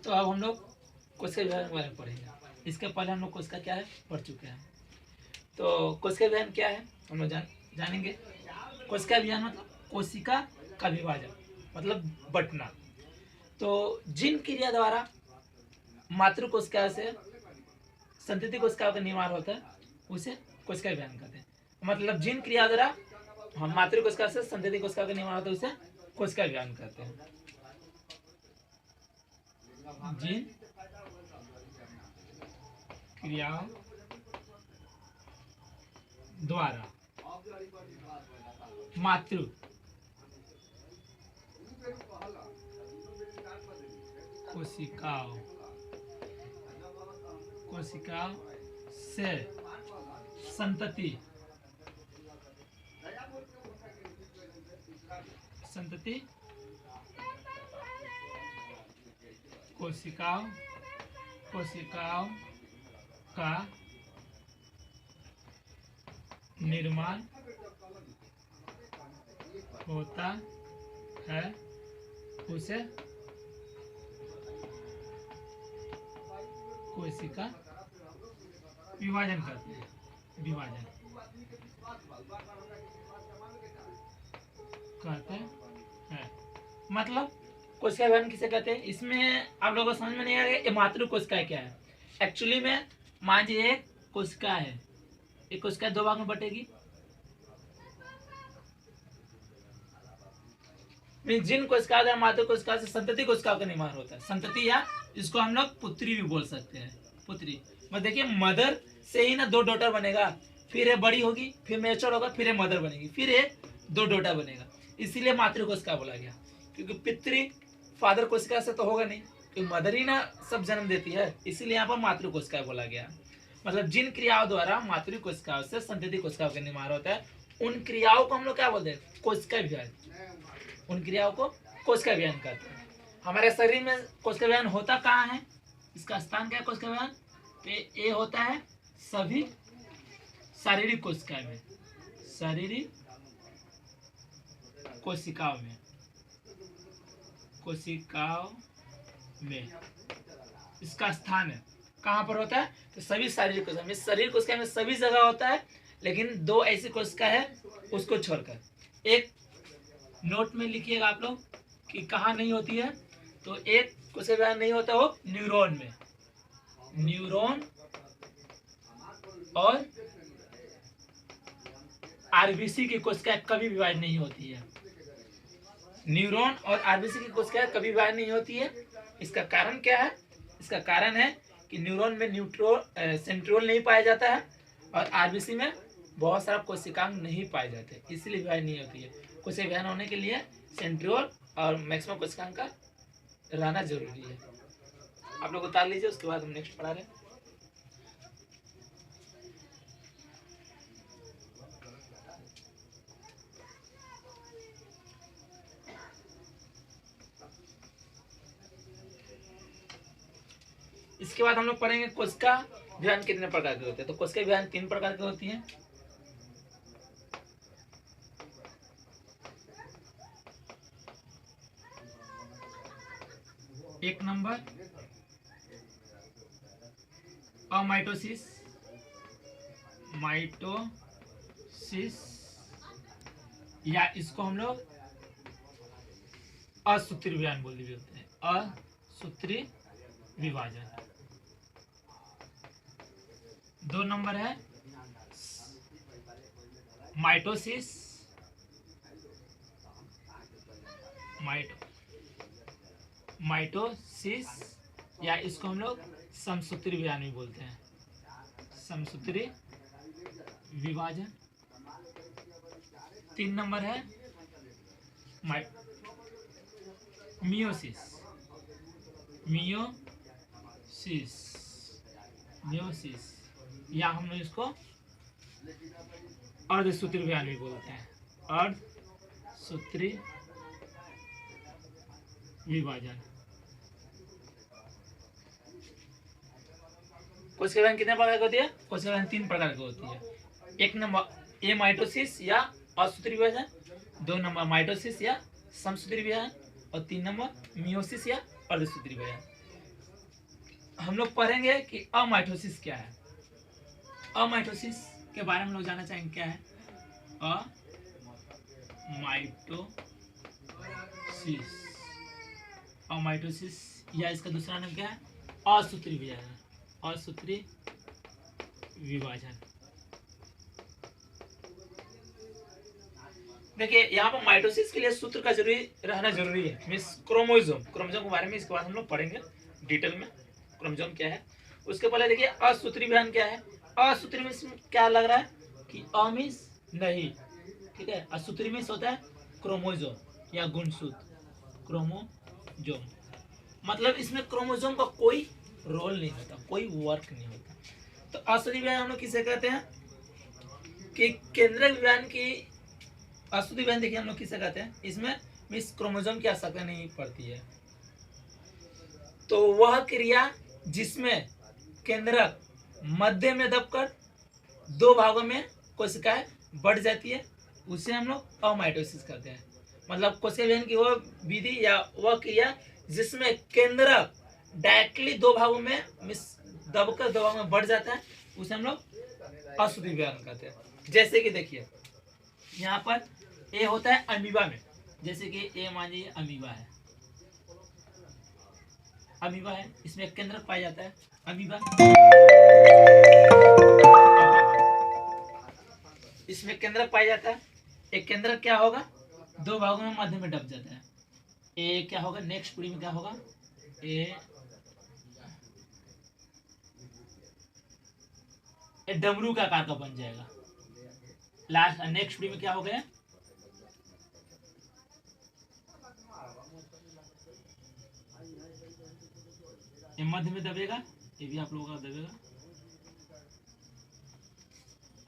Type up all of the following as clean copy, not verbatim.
तो अब हम लोग कोशिका विभाजन के बारे में पढ़ेंगे। इसके पहले हम लोग कोशिका क्या है पढ़ चुके हैं। तो कोशिका विभाजन क्या है हम लोग जानेंगे। कोशिका विभाजन मतलब कोशिका का विभाजन, मतलब बंटना। तो जिन क्रिया द्वारा मातृ कोशिका से संतति कोशिका का निर्माण होता है उसे कोशिका विभाजन कहते हैं। मतलब जिन क्रिया द्वारा हम मातृ कोशिका से संतति कोशिका का निर्माण होता है उसे कोशिका विभाजन कहते हैं। जिन क्रियाओं द्वारा मातृ कोशिकाओं से संतति कोशिकाओं का निर्माण होता है उसे कोशिका विभाजन कहते हैं। विभाजन कहते हैं। मतलब कोशिका विभाजन किसे कहते हैं, इसमें आप लोगों को समझ में नहीं आएगा ये मातृ कोशिका क्या है। एक्चुअली में मान लीजिए एक कोशिका है, एक कोशिका दो भाग में बटेगी। जिन कोशिका द्वारा मातृ कोशिका से संतति कोशिका का निर्माण होता है। संतति या इसको हम लोग पुत्री भी बोल सकते हैं। पुत्री मतलब देखिए मदर से ही ना दो डॉटर बनेगा, फिर ये बड़ी होगी, फिर मैच्योर होगा, फिर ये मदर बनेगी, फिर ये दो डॉटर बनेगा। इसीलिए मातृ कोशिका बोला गया, क्योंकि पितृ फादर कोशिका से तो होगा नहीं, क्योंकि मदर ही ना सब जन्म देती है, इसीलिए यहाँ पर मातृ कोशिका बोला गया। मतलब जिन क्रियाओं द्वारा मातृ कोशिकाओं से संतति कोशिकाओं का निर्माण होता है उन क्रियाओं को हम लोग क्या बोलते हैं, कोशिका विभाजन। उन क्रियाओं को कोशिका विभाजन कहते हैं। हमारे शरीर में कोशिका विभाजन होता कहाँ है, इसका स्थान क्या है कोशिका विभाजन पे, ये होता है सभी शारीरिक कोशिकाओं में, शारीरिक कोशिकाओं में इसका स्थान है। कहाँ पर होता है, तो सभी शारीरिक कोशिका में। शरीर कोशिका में सभी जगह होता है, लेकिन दो ऐसी कोशिका है उसको छोड़कर। एक नोट में लिखिएगा आप लोग कि कहाँ नहीं होती है। तो एक कोशिका विभाजन नहीं होता वो न्यूरॉन में, न्यूरॉन और आरबीसी की कोशिका कभी विभाजन नहीं होती है। न्यूरॉन और आरबीसी की कोशिका कभी विभाजन नहीं होती है। इसका कारण क्या है, इसका कारण है कि न्यूरॉन में सेंट्रियोल नहीं पाया जाता है और आरबीसी में बहुत सारा कोशिकांग नहीं पाए जाते, इसलिए विभाजन नहीं होती है। कोशिका विभाजन होने के लिए सेंट्रियोल और मैक्सिमम कोशिकांग का रहना जरूरी है। आप लोग उतार लीजिए, उसके बाद हम नेक्स्ट पढ़ा रहे हैं। इसके बाद हम लोग पढ़ेंगे कोशिका विभाजन कितने प्रकार के होते हैं। तो कोशिका विभाजन 3 प्रकार की होती है। एक नंबर अमाइटोसिस, माइटोसिस या इसको हम लोग असूत्री विभाजन बोल भी होते हैं, असूत्री विभाजन। 2 नंबर है माइटोसिस, माइटोसिस या इसको हम लोग समसूत्री विभाजन भी बोलते हैं, समसूत्री विभाजन। 3 नंबर है मियोसिस, मियोसिस या हम लोग इसको अर्धसूत्री विभाजन भी बोलते हैं, अर्धसूत्री विभाजन। कोशिका विभाजन कितने प्रकार की होती है, कोशिका विभाजन 3 प्रकार की होती है। 1 नंबर ए माइटोसिस या असूत्री विभाजन, 2 नंबर माइटोसिस या समसूत्री विभाजन और 3 नंबर मियोसिस या अर्धसूत्री विभाजन। हम लोग पढ़ेंगे कि अमाइटोसिस क्या है। अमाइटोसिस के बारे में हम लोग जानना चाहेंगे क्या है अमाइटोसिस। अमाइटोसिस या इसका दूसरा नाम क्या है असूत्री विभाजन। असूत्री विभाजन। देखिए यहाँ पर माइटोसिस के लिए सूत्र का जरूरी रहना जरूरी है, मीन्स क्रोमोसोम। क्रोमोसोम के बारे में इसके बाद हम लोग पढ़ेंगे डिटेल में क्रोमोसोम क्या है। उसके पहले देखिए असूत्री विभाजन क्या है। असूत्री में क्या लग रहा है कि अमीस नहीं, ठीक है। असूत्री में होता है क्रोमोसोम या गुणसूत्र। क्रोमोसोम मतलब इसमें क्रोमोसोम का कोई रोल नहीं होता, कोई वर्क नहीं होता। तो असूत्री विभाजन हम लोग किसे कहते हैं कि केंद्रक विभाजन की असूत्री विभाजन देखिए हम लोग किसे कहते हैं, इसमें मिस क्रोमोसोम की आवश्यकता नहीं पड़ती है। तो वह क्रिया जिसमें केंद्रक मध्य में दबकर दो भागों में कोशिकाएं बढ़ जाती है उसे हम लोग अमाइटोसिस कहते हैं। मतलब कोशिका विभाजन की वह विधि या वह क्रिया जिसमें केंद्रक डायरेक्टली दो भागों में मिस दबकर दो भागों में बढ़ जाता है उसे हम लोग असूत्री विभाजन कहते हैं। जैसे कि देखिए यहाँ पर ए होता है अमीबा में, जैसे कि ए मान लीजिए अमीबा है। अमीबा है, इसमें केंद्रक पाया जाता है अमीबा। इसमें केंद्रक पाया जाता है। एक केंद्रक क्या होगा दो भागों में मध्य में दब जाता है। ए क्या होगा नेक्स्ट पीढ़ी में क्या होगा ए डमरू का आकार का बन जाएगा। लास्ट नेक्स्ट पीढ़ी में क्या हो गया ये मध्य में दबेगा, ये भी आप लोगों का दबेगा।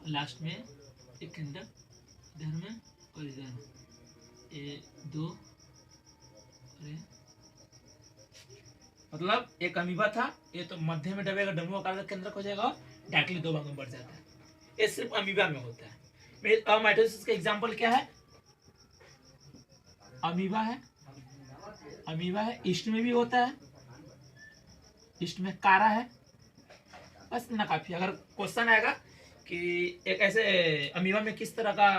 लास्ट में एक केंद्र इधर में और इधर ये दो मतलब एक अमीबा था ये तो मध्य में दबेगा डमरू आकार का केंद्रक हो जाएगा और डायरेक्टली दो भागों में बढ़ जाता है। ये सिर्फ अमीबा में होता है। अमाइटोसिस का एग्जांपल क्या है अमीबा है। अमीबा है ईस्ट में भी होता है, ईस्ट में कारा है। बस इतना काफी। अगर क्वेश्चन आएगा कि एक ऐसे अमीबा में किस तरह का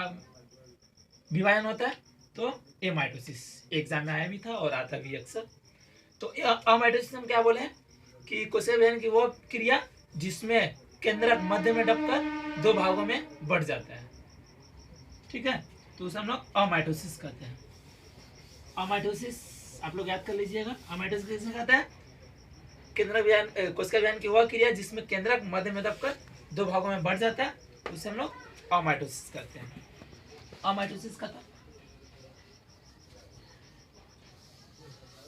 विभाजन होता है तो एमाइटोसिस एग्जाम में आया भी था और आता भी अक्सर। तो अमाइटोसिस हम क्या बोले कि कोशिका विभाजन की वो क्रिया जिसमें केंद्रक मध्य में दबकर दो भागों में बढ़ जाता है, ठीक है। तो उसे हम लोग अमाइटोसिस कहते हैं। अमाइटोसिस आप लोग याद कर लीजिएगा। अमाइटोसिस किसे कहते हैं केंद्रक विभाजन कोशिका विभाजन की वह क्रिया जिसमें केंद्रक मध्य में दबकर दो भागों में बढ़ जाता है उसे हम लोग अमाइटोसिस कहते हैं। अमाइटोसिस का था।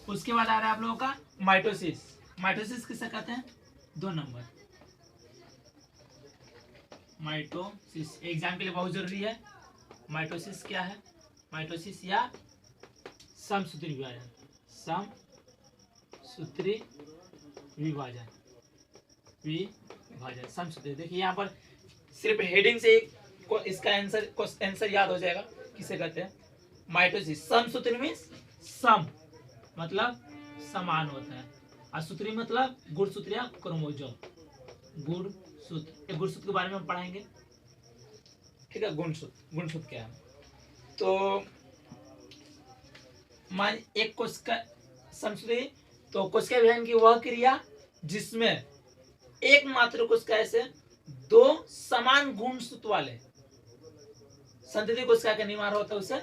उसके बाद आ रहा है आप लोगों का माइटोसिस। माइटोसिस किसे कहते हैं 2 नंबर। माइटोसिस एग्जाम के लिए बहुत जरूरी है। माइटोसिस क्या है माइटोसिस या समसूत्री विभाजन। समसूत्री विभाजन विभाजन समसूत्री। देखिए यहाँ पर सिर्फ हेडिंग से इसका आंसर याद हो जाएगा किसे कहते हैं माइटोसिस। समसूत्री में सम मतलब समान होता है, असूत्री मतलब गुणसूत्र या क्रोमोसोम। गुणसूत्र गुणसूत्र के बारे में हम पढ़ाएंगे, ठीक है। गुणसूत्र क्या है तो मान एक कोशिका समसूत्री तो कोशिका विभाजन की वह क्रिया जिसमें एकमात्र कोशिका से दो समान गुणसूत्र वाले संतति कोशिका का निर्माण होता है उसे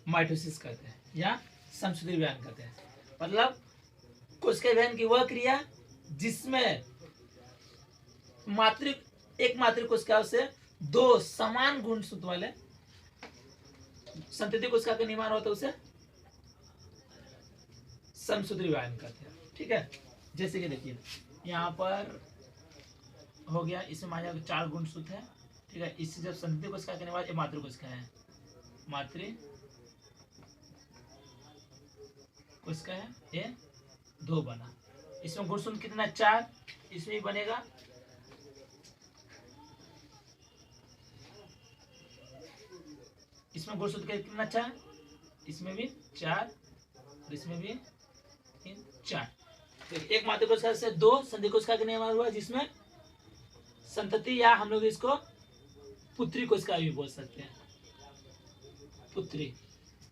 माइटोसिस कहते हैं या समसूत्री विभाजन कहते हैं। मतलब कोशिका विभाजन की वह क्रिया जिसमें एक मात्र कोशिका से दो समान गुणसूत्र वाले संतति कोशिका का निर्माण होता है उसे समसूत्री विभाजन कहते हैं, ठीक है। जैसे कि देखिए यहाँ पर हो गया, इसमें मान लीजिए 4 गुणसूत्र है, ठीक है। इससे जब संतति कोशिका के निर्माण मातृ कोशिका है, मातृ कोशिका है ये 2 बना। इसमें गुणसूत्र कितना 4, इसमें भी बनेगा इसमें गुणसूत्र कितना 4, इसमें भी 4 और इसमें भी 4। देखिए एक मात्र कोशिका से दो संधि कोशिका का निर्माण हुआ, जिसमें संतति या हम लोग इसको पुत्री कोशिका भी बोल सकते हैं। पुत्री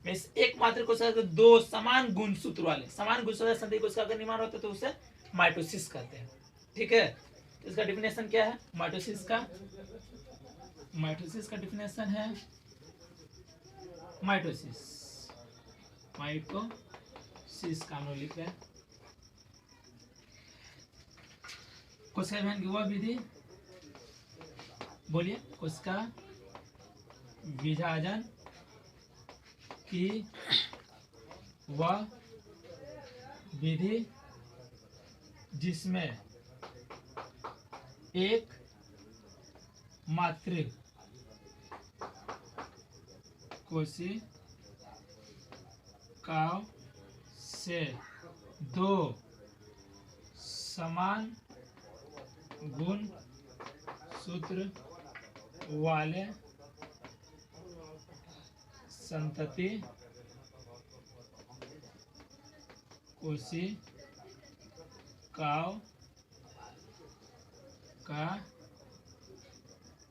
में एक मात्र कोशिका के दो समान गुणसूत्र वाले संधि कोशिका का निर्माण होता है, तो उसे माइटोसिस कहते हैं। ठीक है, तो इसका डिफिनेशन क्या है माइटोसिस का? माइटोसिस का डिफिनेशन है माइटोसिस का हम लोग लिख रहे हैं कोशिका विभाजन की वह विधि, बोलिए, कोशिका विभाजन की वह विधि जिसमें एक मात्र कोशिकाओं से दो समान गुण सूत्र वाले संतति कोशिकाओं का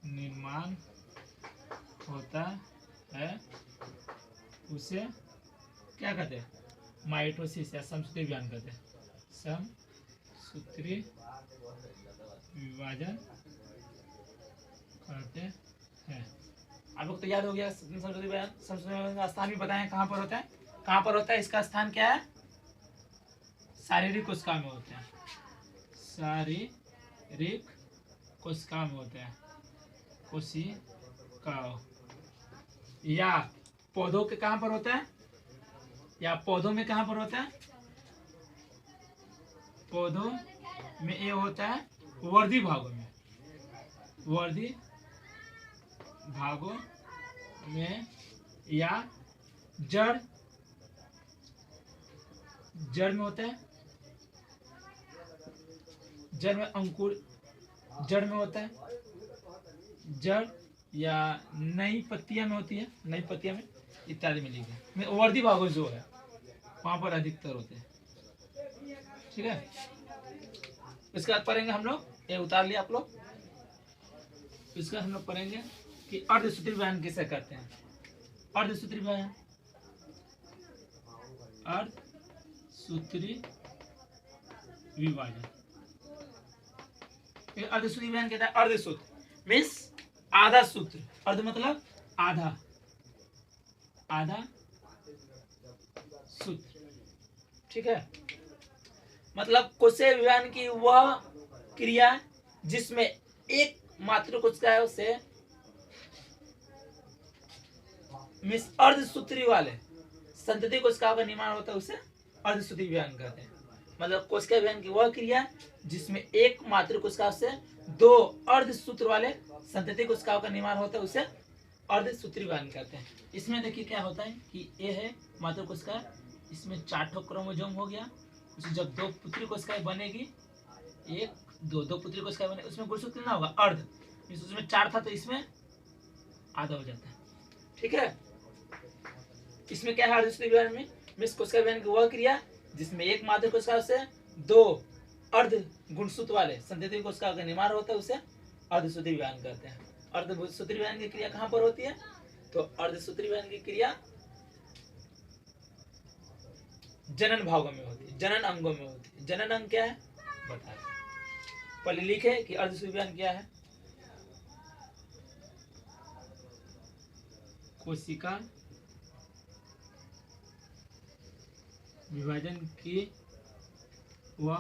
निर्माण होता है, उसे क्या कहते हैं? माइटोसिस या समसूत्री विभाजन कहते हैं। समसूत्री विभाजन कहते हैं। आप लोग तो याद हो गया समसूत्री विभाजन का स्थान भी बताएं कहाँ पर होता है। कहाँ पर होता है? इसका स्थान क्या है? शारीरिक कोशिका में होते हैं। शारीरिक कोशिका में होते हैं। कोशिकाओं या पौधों के कहाँ पर होता है? या पौधों में कहाँ पर होता है? पौधों में ये होता है वर्धी भागों में। वर्धी भागों में या जड़ में होता है। जड़ में अंकुर जड़ में होता है। जड़ या नई पत्तियां में होती है। नई पत्तियां में इत्यादि में लिखे वर्धी भागों जो है वहां पर अधिकतर होते हैं। ठीक है, इसके बाद पढ़ेंगे हम लोग, ये उतार लिया आप लोग। इसके बाद हम लोग पढ़ेंगे कि अर्धसूत्री विभाजन किसे कहते हैं। अर्धसूत्री विभाजन, अर्धसूत्री विभाजन, अर्धसूत्री विभाजन कहता है अर्धसूत्र मीन्स आधा सूत्र। अर्ध मतलब आधा, आधा सूत्र। ठीक है, मतलब कोशिका विभाजन की वह क्रिया जिसमें एक मात्र कोशिका है उसे मीन्स अर्धसूत्री वाले संतति कोशिकाओं का निर्माण होता है, उसे अर्धसूत्री विभाजन कहते हैं। मतलब कोशिका विभाजन की वह क्रिया जिसमें एक मात्र कोशिका से दो अर्धसूत्र वाले संतति कोशिकाओं का निर्माण होता है, उसे अर्धसूत्री विभाजन कहते हैं। इसमें देखिए क्या होता है कि ये है मात्र कोशिका, इसमें 4 क्रोमोसोम हो गया। उसे जब दो पुत्री कोशिकाएं बनेगी, एक दो पुत्री कोशिकाएं बने, उसमें गुणसूत्र कितना होगा? अर्ध। उसमें 4 था तो इसमें आधा हो जाता है। ठीक है, इसमें क्या है अर्धसूत्री विभाजन में? मिस कोशिका विभाजन की वह क्रिया जिसमें एक मात्र कोशिका से दो अर्ध गुणसूत्र वाले संतति कोशिकाओं का निर्माण होता है, उसे अर्धसूत्री विभाजन कहते हैं। अर्धसूत्री विभाजन की क्रिया कहाँ पर होती है? तो अर्धसूत्री विभाजन की क्रिया जनन भागों में होती है, जनन अंगों में होती है। जनन अंग क्या है बताए, पहले लिखे कि अर्धसूत्री विभाजन क्या है। कोशिका विभाजन की वह